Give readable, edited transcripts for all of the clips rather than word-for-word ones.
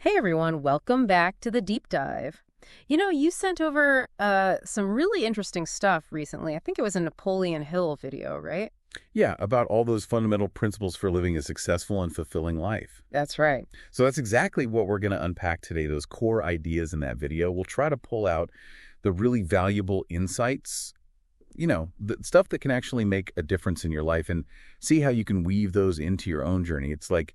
Hey everyone, welcome back to the deep dive. You sent over some really interesting stuff recently. I think it was a Napoleon Hill video, right? Yeah, about all those fundamental principles for living a successful and fulfilling life. That's right. So that's exactly what we're going to unpack today, those core ideas in that video. We'll try to pull out the really valuable insights, the stuff that can actually make a difference in your life and see how you can weave those into your own journey. It's like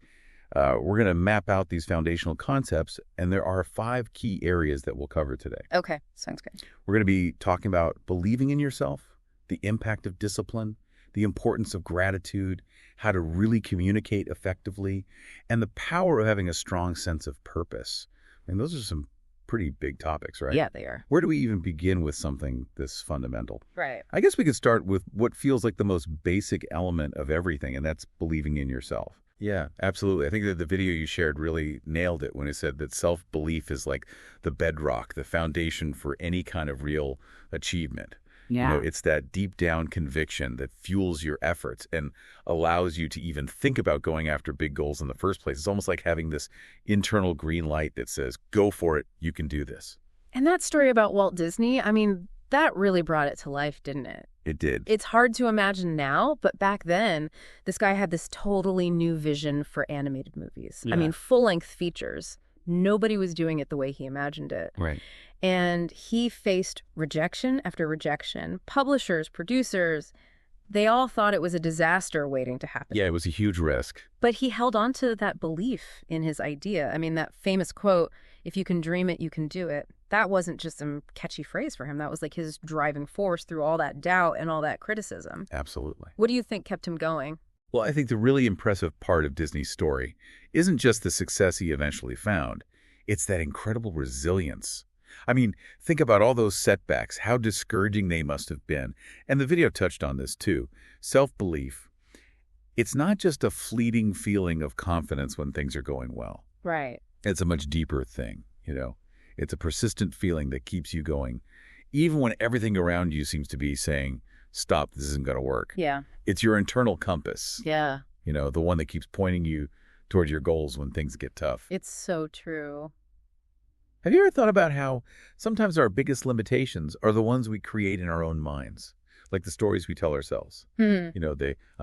we're going to map out these foundational concepts, and there are 5 key areas that we'll cover today. Okay, sounds good. We're going to be talking about believing in yourself, the impact of discipline, the importance of gratitude, how to really communicate effectively, and the power of having a strong sense of purpose. And those are some pretty big topics, right? Yeah, they are. Where do we even begin with something this fundamental? Right. I guess we could start with what feels like the most basic element of everything, and that's believing in yourself. Yeah, absolutely. I think that the video you shared really nailed it when it said that self-belief is like the bedrock, the foundation for any kind of real achievement. Yeah. It's that deep down conviction that fuels your efforts and allows you to even think about going after big goals in the first place. It's almost like having this internal green light that says, go for it, you can do this. And that story about Walt Disney, that really brought it to life, didn't it? It did. It's hard to imagine now, but back then, this guy had this totally new vision for animated movies. Yeah. Full-length features. Nobody was doing it the way he imagined it. Right. And he faced rejection after rejection. Publishers, producers, they all thought it was a disaster waiting to happen. Yeah, it was a huge risk. But he held on to that belief in his idea. That famous quote, if you can dream it, you can do it. That wasn't just some catchy phrase for him. That was like his driving force through all that doubt and all that criticism. Absolutely. What do you think kept him going? Well, I think the really impressive part of Disney's story isn't just the success he eventually found. It's that incredible resilience. Think about all those setbacks, how discouraging they must have been. And the video touched on this too. Self-belief. It's not just a fleeting feeling of confidence when things are going well. Right. It's a much deeper thing, It's a persistent feeling that keeps you going, even when everything around you seems to be saying, stop, this isn't going to work. Yeah. It's your internal compass. Yeah. The one that keeps pointing you toward your goals when things get tough. It's so true. Have you ever thought about how sometimes our biggest limitations are the ones we create in our own minds? Like the stories we tell ourselves. I'm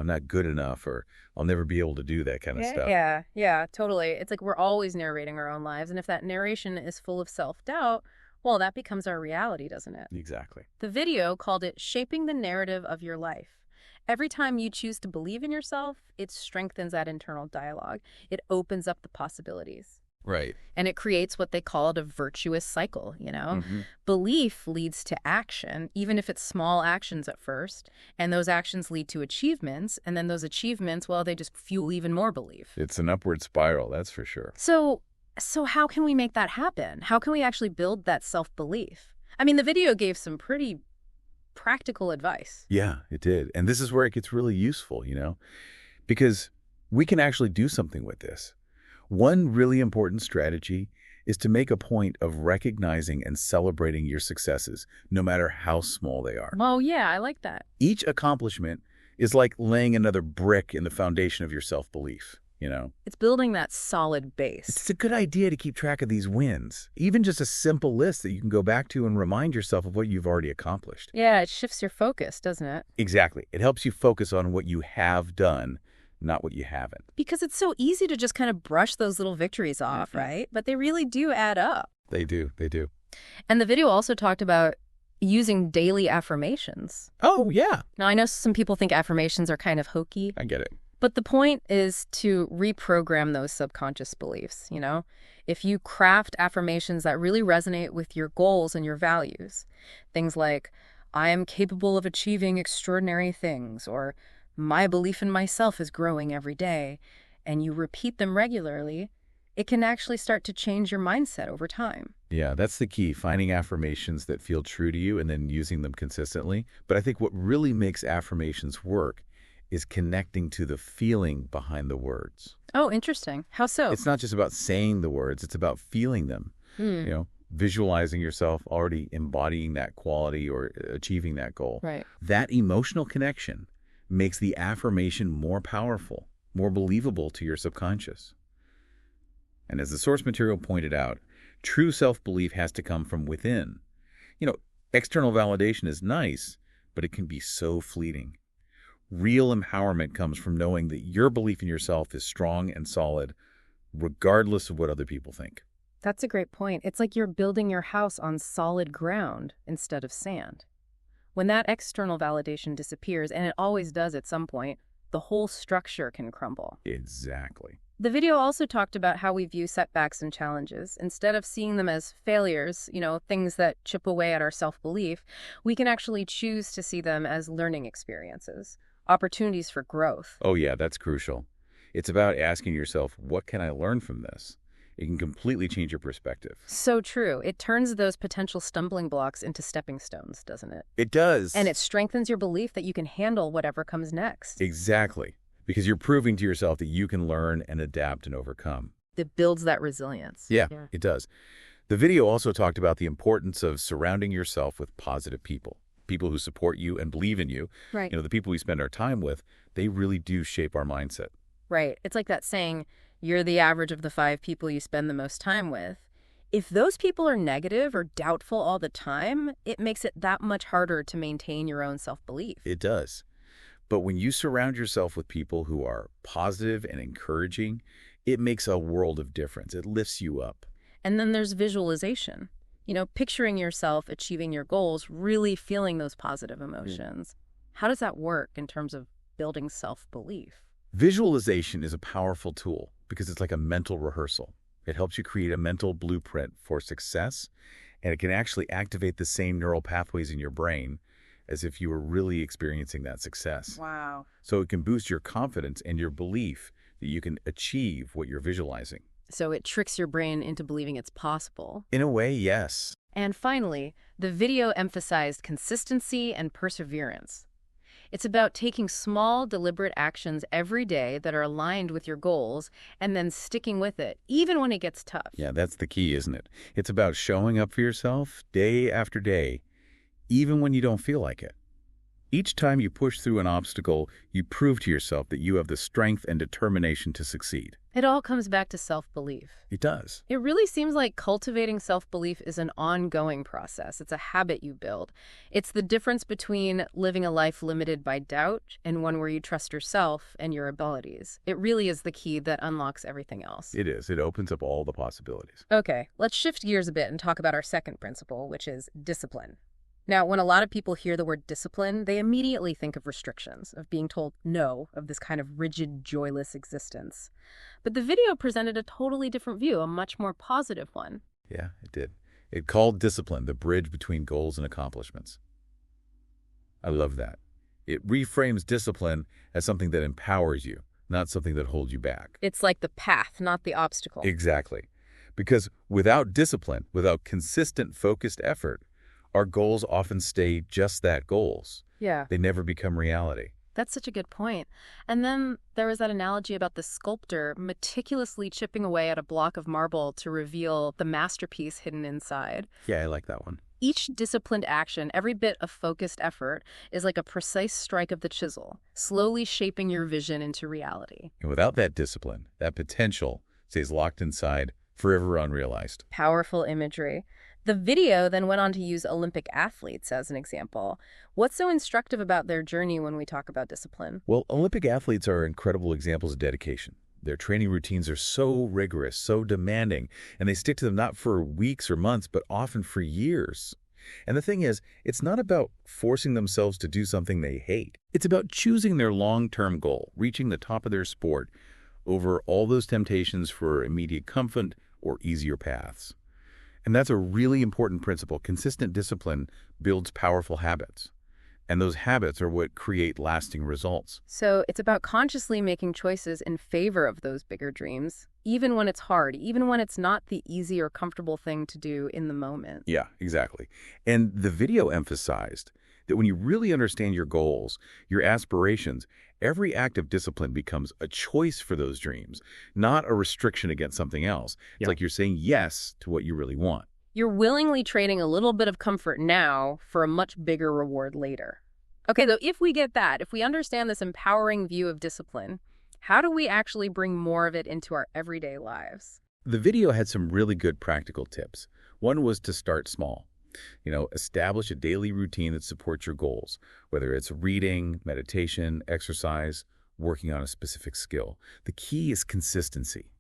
not good enough, or I'll never be able to do that kind of stuff. Yeah, totally. It's like we're always narrating our own lives. And if that narration is full of self-doubt, well, that becomes our reality, doesn't it? Exactly. The video called it shaping the narrative of your life. Every time you choose to believe in yourself, it strengthens that internal dialogue. It opens up the possibilities. Right. And it creates what they call it a virtuous cycle, Mm-hmm. Belief leads to action, even if it's small actions at first. And those actions lead to achievements. And then those achievements, well, they just fuel even more belief. It's an upward spiral, that's for sure. So how can we make that happen? How can we actually build that self-belief? The video gave some pretty practical advice. Yeah, it did. And this is where it gets really useful, because we can actually do something with this. One really important strategy is to make a point of recognizing and celebrating your successes, no matter how small they are. Oh, yeah, I like that. Each accomplishment is like laying another brick in the foundation of your self-belief, It's building that solid base. It's a good idea to keep track of these wins, even just a simple list that you can go back to and remind yourself of what you've already accomplished. Yeah, it shifts your focus, doesn't it? Exactly. It helps you focus on what you have done, not what you haven't. Because it's so easy to just kind of brush those little victories off, right? But they really do add up. They do. And the video also talked about using daily affirmations. Oh, yeah. Now, I know some people think affirmations are kind of hokey. I get it. But the point is to reprogram those subconscious beliefs, If you craft affirmations that really resonate with your goals and your values, things like, I am capable of achieving extraordinary things, or my belief in myself is growing every day, and you repeat them regularly, it can actually start to change your mindset over time. Yeah, that's the key, finding affirmations that feel true to you and then using them consistently. But I think what really makes affirmations work is connecting to the feeling behind the words. Oh, interesting. How so? It's not just about saying the words, it's about feeling them. Visualizing yourself already embodying that quality or achieving that goal. Right. That emotional connection makes the affirmation more powerful, more believable to your subconscious. And as the source material pointed out, true self-belief has to come from within. You know, external validation is nice, but it can be so fleeting. Real empowerment comes from knowing that your belief in yourself is strong and solid, regardless of what other people think. That's a great point. It's like you're building your house on solid ground instead of sand. When that external validation disappears, and it always does at some point, the whole structure can crumble. Exactly. The video also talked about how we view setbacks and challenges. Instead of seeing them as failures, things that chip away at our self-belief, we can actually choose to see them as learning experiences, opportunities for growth. Oh yeah, that's crucial. It's about asking yourself, what can I learn from this? It can completely change your perspective. So true. It turns those potential stumbling blocks into stepping stones, doesn't it? It does. And it strengthens your belief that you can handle whatever comes next. Exactly. Because you're proving to yourself that you can learn and adapt and overcome. It builds that resilience. Yeah, it does. The video also talked about the importance of surrounding yourself with positive people. People who support you and believe in you. Right. The people we spend our time with, they really do shape our mindset. Right. It's like that saying, you're the average of the 5 people you spend the most time with. If those people are negative or doubtful all the time, it makes it that much harder to maintain your own self-belief. It does. But when you surround yourself with people who are positive and encouraging, it makes a world of difference. It lifts you up. And then there's visualization. Picturing yourself achieving your goals, really feeling those positive emotions. How does that work in terms of building self-belief? Visualization is a powerful tool because it's like a mental rehearsal. It helps you create a mental blueprint for success, and it can actually activate the same neural pathways in your brain as if you were really experiencing that success. Wow. So it can boost your confidence and your belief that you can achieve what you're visualizing. So it tricks your brain into believing it's possible. In a way, yes. And finally, the video emphasized consistency and perseverance. It's about taking small, deliberate actions every day that are aligned with your goals and then sticking with it, even when it gets tough. Yeah, that's the key, isn't it? It's about showing up for yourself day after day, even when you don't feel like it. Each time you push through an obstacle, you prove to yourself that you have the strength and determination to succeed. It all comes back to self-belief. It does. It really seems like cultivating self-belief is an ongoing process. It's a habit you build. It's the difference between living a life limited by doubt and one where you trust yourself and your abilities. It really is the key that unlocks everything else. It is. It opens up all the possibilities. Okay, let's shift gears a bit and talk about our second principle, which is discipline. Now, when a lot of people hear the word discipline, they immediately think of restrictions, of being told no, of this kind of rigid, joyless existence. But the video presented a totally different view, a much more positive one. Yeah, it did. It called discipline the bridge between goals and accomplishments. I love that. It reframes discipline as something that empowers you, not something that holds you back. It's like the path, not the obstacle. Exactly. Because without discipline, without consistent, focused effort, our goals often stay just that, goals. Yeah. They never become reality. That's such a good point. And then there was that analogy about the sculptor meticulously chipping away at a block of marble to reveal the masterpiece hidden inside. Yeah, I like that one. Each disciplined action, every bit of focused effort, is like a precise strike of the chisel, slowly shaping your vision into reality. And without that discipline, that potential stays locked inside, forever unrealized. Powerful imagery. The video then went on to use Olympic athletes as an example. What's so instructive about their journey when we talk about discipline? Well, Olympic athletes are incredible examples of dedication. Their training routines are so rigorous, so demanding, and they stick to them not for weeks or months, but often for years. And the thing is, it's not about forcing themselves to do something they hate. It's about choosing their long-term goal, reaching the top of their sport, over all those temptations for immediate comfort or easier paths. And that's a really important principle. Consistent discipline builds powerful habits. And those habits are what create lasting results. So it's about consciously making choices in favor of those bigger dreams, even when it's hard, even when it's not the easy or comfortable thing to do in the moment. Yeah, exactly. And the video emphasized that when you really understand your goals, your aspirations, every act of discipline becomes a choice for those dreams, not a restriction against something else. It's like you're saying yes to what you really want. You're willingly trading a little bit of comfort now for a much bigger reward later. Okay, so if we get that, if we understand this empowering view of discipline, how do we actually bring more of it into our everyday lives? The video had some really good practical tips. One was to start small. Establish a daily routine that supports your goals, whether it's reading, meditation, exercise, working on a specific skill. The key is consistency.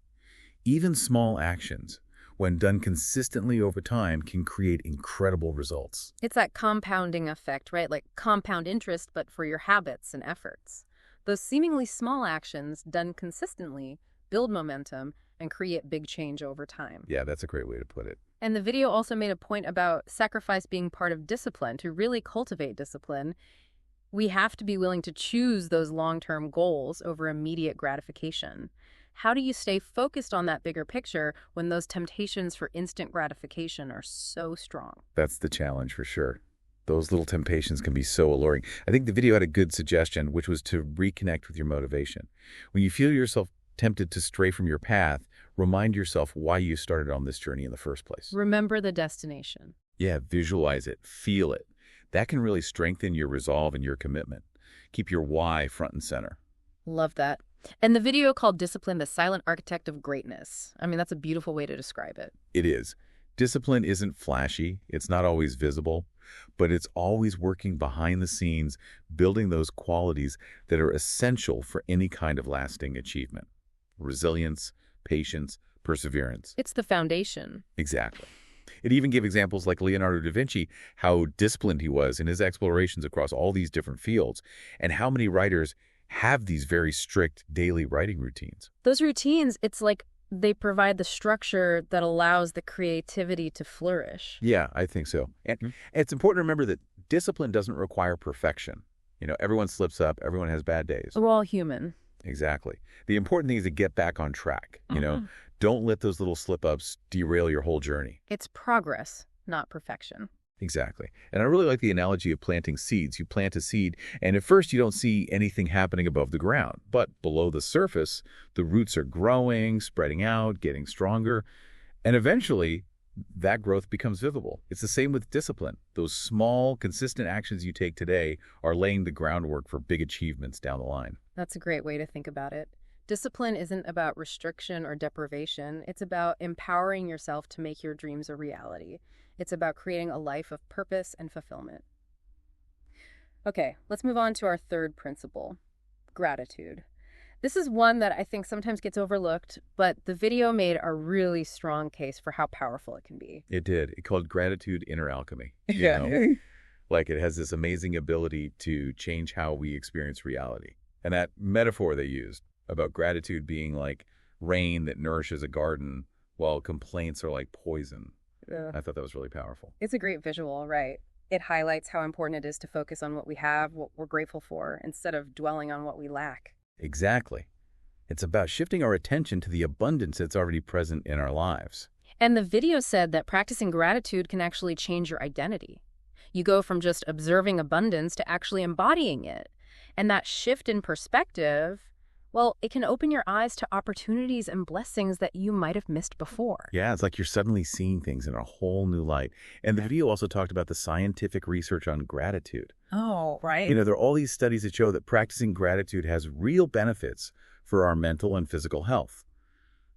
Even small actions, when done consistently over time, can create incredible results. It's that compounding effect, right? Like compound interest, but for your habits and efforts. Those seemingly small actions done consistently build momentum and create big change over time. Yeah, that's a great way to put it. And the video also made a point about sacrifice being part of discipline. To really cultivate discipline, we have to be willing to choose those long-term goals over immediate gratification. How do you stay focused on that bigger picture when those temptations for instant gratification are so strong? That's the challenge for sure. Those little temptations can be so alluring. I think the video had a good suggestion, which was to reconnect with your motivation. When you feel yourself tempted to stray from your path, remind yourself why you started on this journey in the first place. Remember the destination. Yeah, visualize it, feel it. That can really strengthen your resolve and your commitment. Keep your why front and center. Love that. And the video called Discipline, the Silent Architect of Greatness. I mean, that's a beautiful way to describe it. It is. Discipline isn't flashy. It's not always visible, but it's always working behind the scenes, building those qualities that are essential for any kind of lasting achievement. Resilience, patience, perseverance. It's the foundation. Exactly. It even gave examples like Leonardo da Vinci, how disciplined he was in his explorations across all these different fields, and how many writers have these very strict daily writing routines. Those routines, it's like they provide the structure that allows the creativity to flourish. Yeah, I think so. And it's important to remember that discipline doesn't require perfection. Everyone slips up, everyone has bad days. We're all human. Exactly. The important thing is to get back on track. Don't let those little slip-ups derail your whole journey. It's progress, not perfection. Exactly. And I really like the analogy of planting seeds. You plant a seed, and at first you don't see anything happening above the ground. But below the surface, the roots are growing, spreading out, getting stronger. And eventually, that growth becomes visible. It's the same with discipline. Those small, consistent actions you take today are laying the groundwork for big achievements down the line. That's a great way to think about it. Discipline isn't about restriction or deprivation. It's about empowering yourself to make your dreams a reality. It's about creating a life of purpose and fulfillment. Okay, let's move on to our third principle, gratitude. This is one that I think sometimes gets overlooked, but the video made a really strong case for how powerful it can be. It did. It called gratitude inner alchemy. Yeah. Like it has this amazing ability to change how we experience reality. And that metaphor they used about gratitude being like rain that nourishes a garden while complaints are like poison. Yeah. I thought that was really powerful. It's a great visual, right? It highlights how important it is to focus on what we have, what we're grateful for, instead of dwelling on what we lack. Exactly. It's about shifting our attention to the abundance that's already present in our lives. And the video said that practicing gratitude can actually change your identity. You go from just observing abundance to actually embodying it. And that shift in perspective, well, it can open your eyes to opportunities and blessings that you might have missed before. Yeah, it's like you're suddenly seeing things in a whole new light. And the video also talked about the scientific research on gratitude. Oh, right. There are all these studies that show that practicing gratitude has real benefits for our mental and physical health.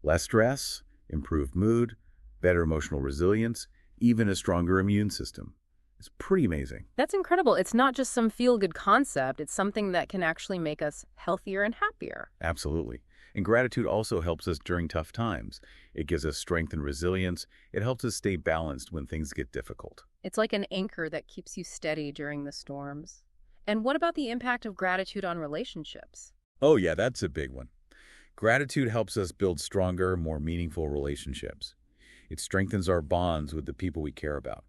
Less stress, improved mood, better emotional resilience, even a stronger immune system. It's pretty amazing. That's incredible. It's not just some feel-good concept. It's something that can actually make us healthier and happier. Absolutely. And gratitude also helps us during tough times. It gives us strength and resilience. It helps us stay balanced when things get difficult. It's like an anchor that keeps you steady during the storms. And what about the impact of gratitude on relationships? Oh yeah, that's a big one. Gratitude helps us build stronger, more meaningful relationships. It strengthens our bonds with the people we care about.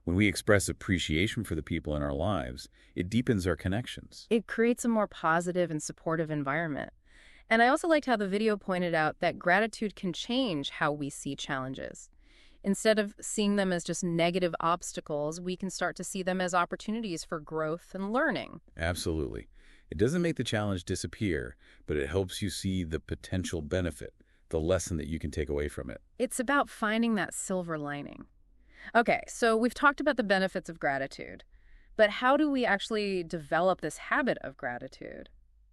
When we express appreciation for the people in our lives, it deepens our connections. It creates a more positive and supportive environment. And I also liked how the video pointed out that gratitude can change how we see challenges. Instead of seeing them as just negative obstacles, we can start to see them as opportunities for growth and learning. Absolutely. It doesn't make the challenge disappear, but it helps you see the potential benefit, the lesson that you can take away from it. It's about finding that silver lining. Okay, so we've talked about the benefits of gratitude, but how do we actually develop this habit of gratitude?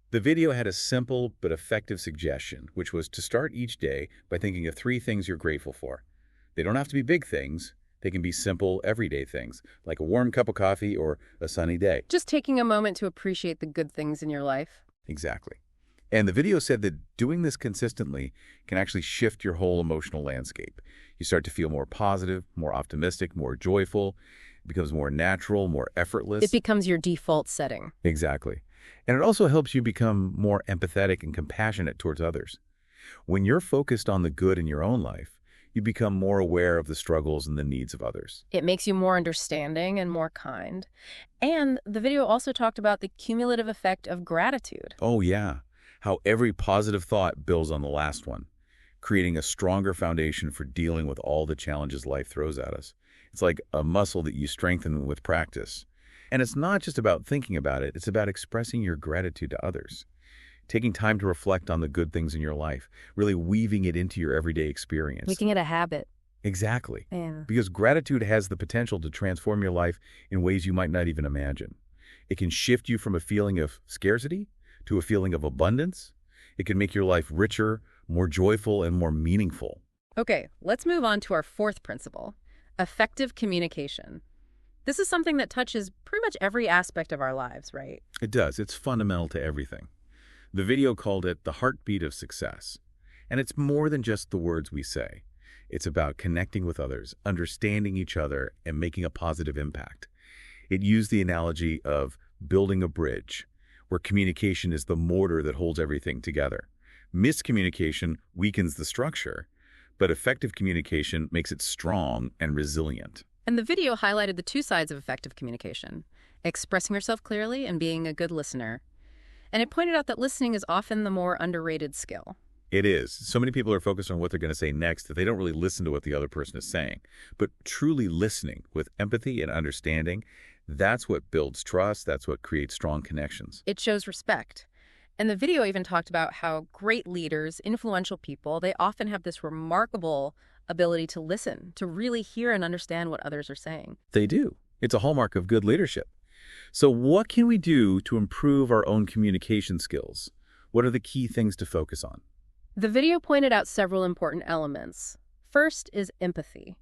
The video had a simple but effective suggestion, which was to start each day by thinking of 3 things you're grateful for. They don't have to be big things. They can be simple, everyday things, like a warm cup of coffee or a sunny day. Just taking a moment to appreciate the good things in your life. Exactly. And the video said that doing this consistently can actually shift your whole emotional landscape. You start to feel more positive, more optimistic, more joyful. It becomes more natural, more effortless. It becomes your default setting. Exactly. And it also helps you become more empathetic and compassionate towards others. When you're focused on the good in your own life, you become more aware of the struggles and the needs of others. It makes you more understanding and more kind. And the video also talked about the cumulative effect of gratitude. Oh, yeah. How every positive thought builds on the last one, creating a stronger foundation for dealing with all the challenges life throws at us. It's like a muscle that you strengthen with practice. And it's not just about thinking about it, it's about expressing your gratitude to others. Taking time to reflect on the good things in your life, really weaving it into your everyday experience. Making it a habit. Exactly. Yeah. Because gratitude has the potential to transform your life in ways you might not even imagine. It can shift you from a feeling of scarcity to a feeling of abundance. It can make your life richer, more joyful, and more meaningful. Okay, let's move on to our fourth principle, effective communication. This is something that touches pretty much every aspect of our lives, right? It does. It's fundamental to everything. The video called it the heartbeat of success. And it's more than just the words we say. It's about connecting with others, understanding each other, and making a positive impact. It used the analogy of building a bridge, where communication is the mortar that holds everything together. Miscommunication weakens the structure, but effective communication makes it strong and resilient. And the video highlighted the 2 sides of effective communication, expressing yourself clearly and being a good listener. And it pointed out that listening is often the more underrated skill. It is. So many people are focused on what they're going to say next that they don't really listen to what the other person is saying. But truly listening with empathy and understanding, that's what builds trust. That's what creates strong connections. It shows respect. And the video even talked about how great leaders, influential people, they often have this remarkable ability to listen, to really hear and understand what others are saying. They do. It's a hallmark of good leadership. So what can we do to improve our own communication skills? What are the key things to focus on? The video pointed out several important elements. First is empathy.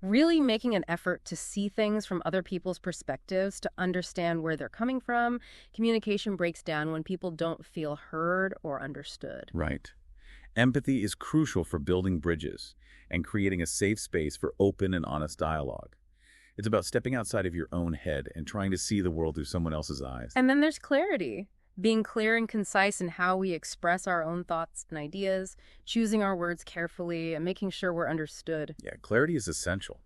Really making an effort to see things from other people's perspectives, to understand where they're coming from. Communication breaks down when people don't feel heard or understood. Right. Empathy is crucial for building bridges and creating a safe space for open and honest dialogue. It's about stepping outside of your own head and trying to see the world through someone else's eyes. And then there's clarity. Being clear and concise in how we express our own thoughts and ideas, choosing our words carefully, and making sure we're understood. Yeah, clarity is essential.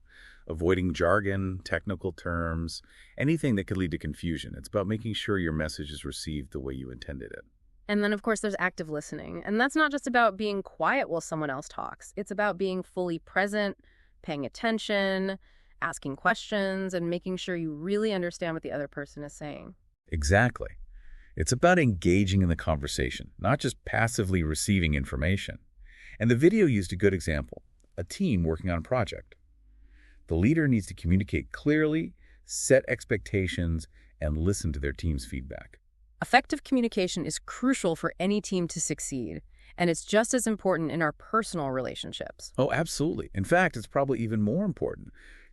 Avoiding jargon, technical terms, anything that could lead to confusion. It's about making sure your message is received the way you intended it. And then, of course, there's active listening. And that's not just about being quiet while someone else talks. It's about being fully present, paying attention, asking questions, and making sure you really understand what the other person is saying. Exactly. It's about engaging in the conversation, not just passively receiving information. And the video used a good example, a team working on a project. The leader needs to communicate clearly, set expectations, and listen to their team's feedback. Effective communication is crucial for any team to succeed, and it's just as important in our personal relationships. Oh, absolutely. In fact, it's probably even more important.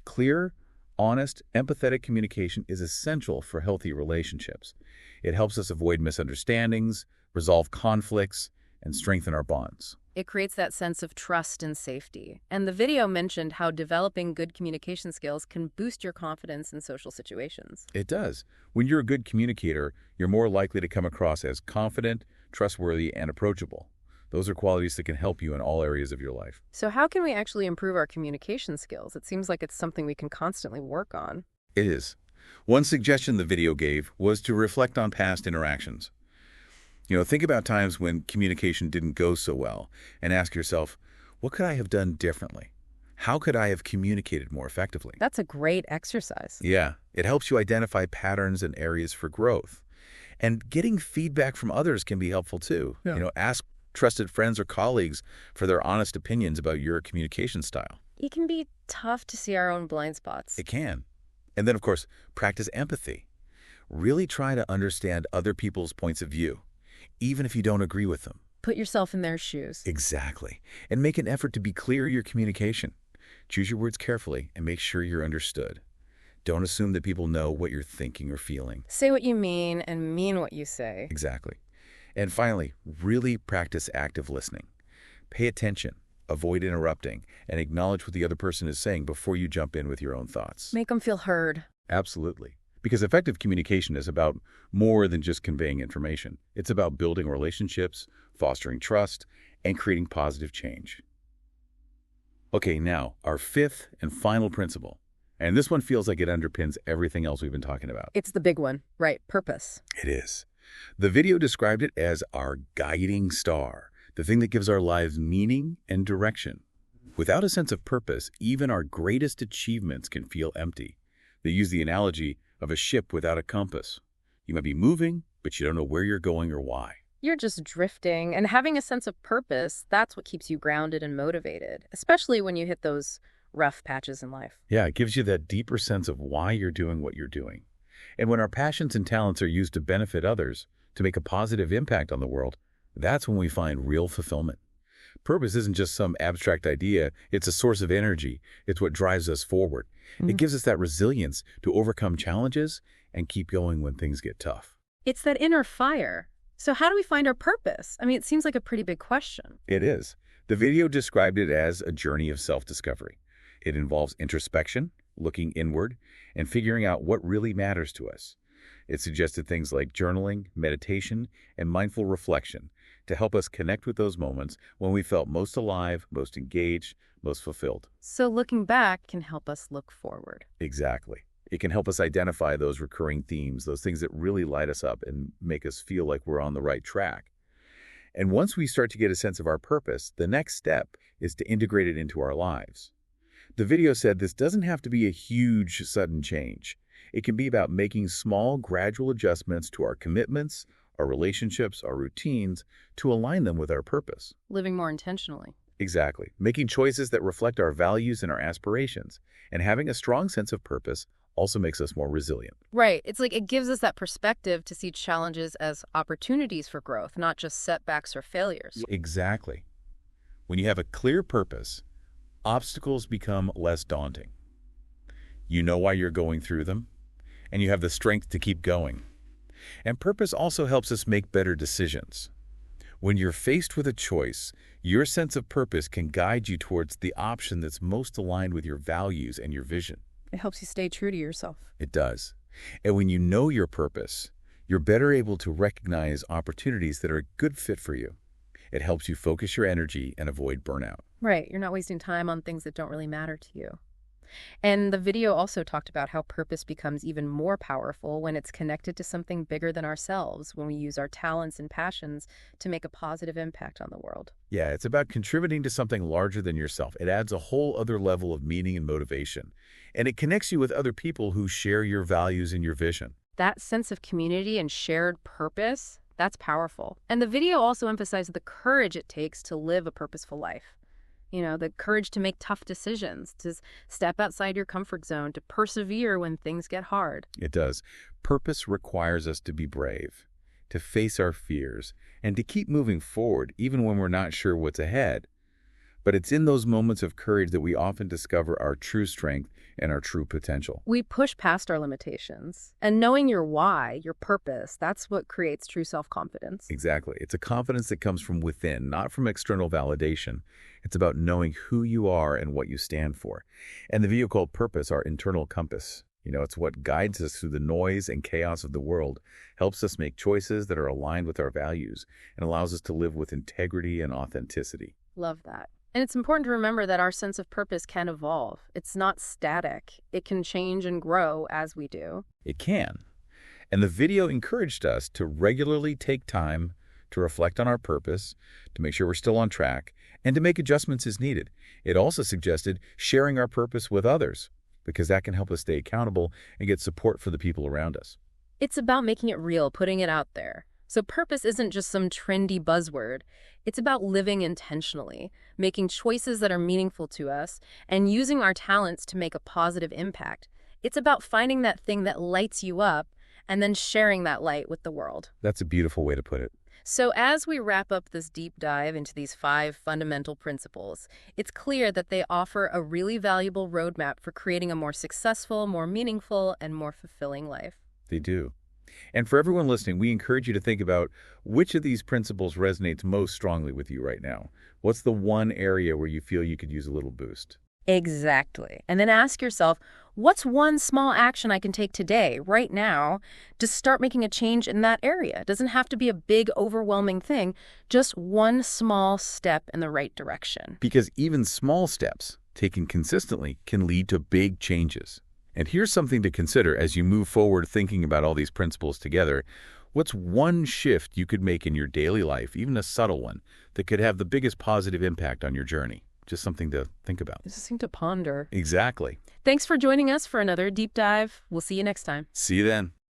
Clear, honest, empathetic communication is essential for healthy relationships. It helps us avoid misunderstandings, resolve conflicts, and strengthen our bonds. It creates that sense of trust and safety. And the video mentioned how developing good communication skills can boost your confidence in social situations. It does. When you're a good communicator, you're more likely to come across as confident, trustworthy, and approachable. Those are qualities that can help you in all areas of your life. So how can we actually improve our communication skills? It seems like it's something we can constantly work on. It is. One suggestion the video gave was to reflect on past interactions. Think about times when communication didn't go so well and ask yourself, what could I have done differently? How could I have communicated more effectively? That's a great exercise. Yeah, it helps you identify patterns and areas for growth. And getting feedback from others can be helpful too. Yeah. Ask trusted friends or colleagues for their honest opinions about your communication style. It can be tough to see our own blind spots. It can. And then, of course, practice empathy. Really try to understand other people's points of view. even if you don't agree with them. Put yourself in their shoes. Exactly. And make an effort to be clear in your communication. Choose your words carefully and make sure you're understood. Don't assume that people know what you're thinking or feeling. Say what you mean and mean what you say. Exactly. And finally, really practice active listening. Pay attention, avoid interrupting, and acknowledge what the other person is saying before you jump in with your own thoughts. Make them feel heard. Absolutely. Because effective communication is about more than just conveying information. It's about building relationships, fostering trust, and creating positive change. Okay, now, our fifth and final principle. And this one feels like it underpins everything else we've been talking about. It's the big one, right? Purpose. It is. The video described it as our guiding star, the thing that gives our lives meaning and direction. Without a sense of purpose, even our greatest achievements can feel empty. They use the analogy of a ship without a compass. You might be moving, but you don't know where you're going or why. You're just drifting, and having a sense of purpose, that's what keeps you grounded and motivated, especially when you hit those rough patches in life. Yeah, it gives you that deeper sense of why you're doing what you're doing. And when our passions and talents are used to benefit others, to make a positive impact on the world, that's when we find real fulfillment. Purpose isn't just some abstract idea, it's a source of energy. It's what drives us forward. It gives us that resilience to overcome challenges and keep going when things get tough. It's that inner fire. So how do we find our purpose? I mean, it seems like a pretty big question. It is. The video described it as a journey of self-discovery. It involves introspection, looking inward, and figuring out what really matters to us. It suggested things like journaling, meditation, and mindful reflection to help us connect with those moments when we felt most alive, most engaged, most fulfilled. So looking back can help us look forward. Exactly. It can help us identify those recurring themes, those things that really light us up and make us feel like we're on the right track. And once we start to get a sense of our purpose, the next step is to integrate it into our lives. The video said this doesn't have to be a huge, sudden change. It can be about making small, gradual adjustments to our commitments, our relationships, our routines, to align them with our purpose. Living more intentionally. Exactly. Making choices that reflect our values and our aspirations. And having a strong sense of purpose also makes us more resilient. Right. It's like it gives us that perspective to see challenges as opportunities for growth, not just setbacks or failures. Exactly. When you have a clear purpose, obstacles become less daunting. You know why you're going through them, and you have the strength to keep going. And purpose also helps us make better decisions. When you're faced with a choice, your sense of purpose can guide you towards the option that's most aligned with your values and your vision. It helps you stay true to yourself. It does. And when you know your purpose, you're better able to recognize opportunities that are a good fit for you. It helps you focus your energy and avoid burnout. Right. You're not wasting time on things that don't really matter to you. And the video also talked about how purpose becomes even more powerful when it's connected to something bigger than ourselves, when we use our talents and passions to make a positive impact on the world. Yeah, it's about contributing to something larger than yourself. It adds a whole other level of meaning and motivation. And it connects you with other people who share your values and your vision. That sense of community and shared purpose, that's powerful. And the video also emphasized the courage it takes to live a purposeful life. You know, the courage to make tough decisions, to step outside your comfort zone, to persevere when things get hard. It does. Purpose requires us to be brave, to face our fears, and to keep moving forward even when we're not sure what's ahead. But it's in those moments of courage that we often discover our true strength and our true potential. We push past our limitations. And knowing your why, your purpose, that's what creates true self-confidence. Exactly. It's a confidence that comes from within, not from external validation. It's about knowing who you are and what you stand for. And the video called Purpose, our internal compass. You know, it's what guides us through the noise and chaos of the world, helps us make choices that are aligned with our values, and allows us to live with integrity and authenticity. Love that. And it's important to remember that our sense of purpose can evolve. It's not static. It can change and grow as we do. It can. And the video encouraged us to regularly take time to reflect on our purpose, to make sure we're still on track, and to make adjustments as needed. It also suggested sharing our purpose with others, because that can help us stay accountable and get support for the people around us. It's about making it real, putting it out there. So purpose isn't just some trendy buzzword. It's about living intentionally, making choices that are meaningful to us, and using our talents to make a positive impact. It's about finding that thing that lights you up and then sharing that light with the world. That's a beautiful way to put it. So as we wrap up this deep dive into these 5 fundamental principles, it's clear that they offer a really valuable roadmap for creating a more successful, more meaningful, and more fulfilling life. They do. And for everyone listening, we encourage you to think about which of these principles resonates most strongly with you right now. What's the one area where you feel you could use a little boost? Exactly. And then ask yourself, what's one small action I can take today, right now, to start making a change in that area? It doesn't have to be a big, overwhelming thing, just one small step in the right direction. Because even small steps, taken consistently, can lead to big changes. And here's something to consider as you move forward thinking about all these principles together. What's one shift you could make in your daily life, even a subtle one, that could have the biggest positive impact on your journey? Just something to think about. It's something to ponder. Exactly. Thanks for joining us for another deep dive. We'll see you next time. See you then.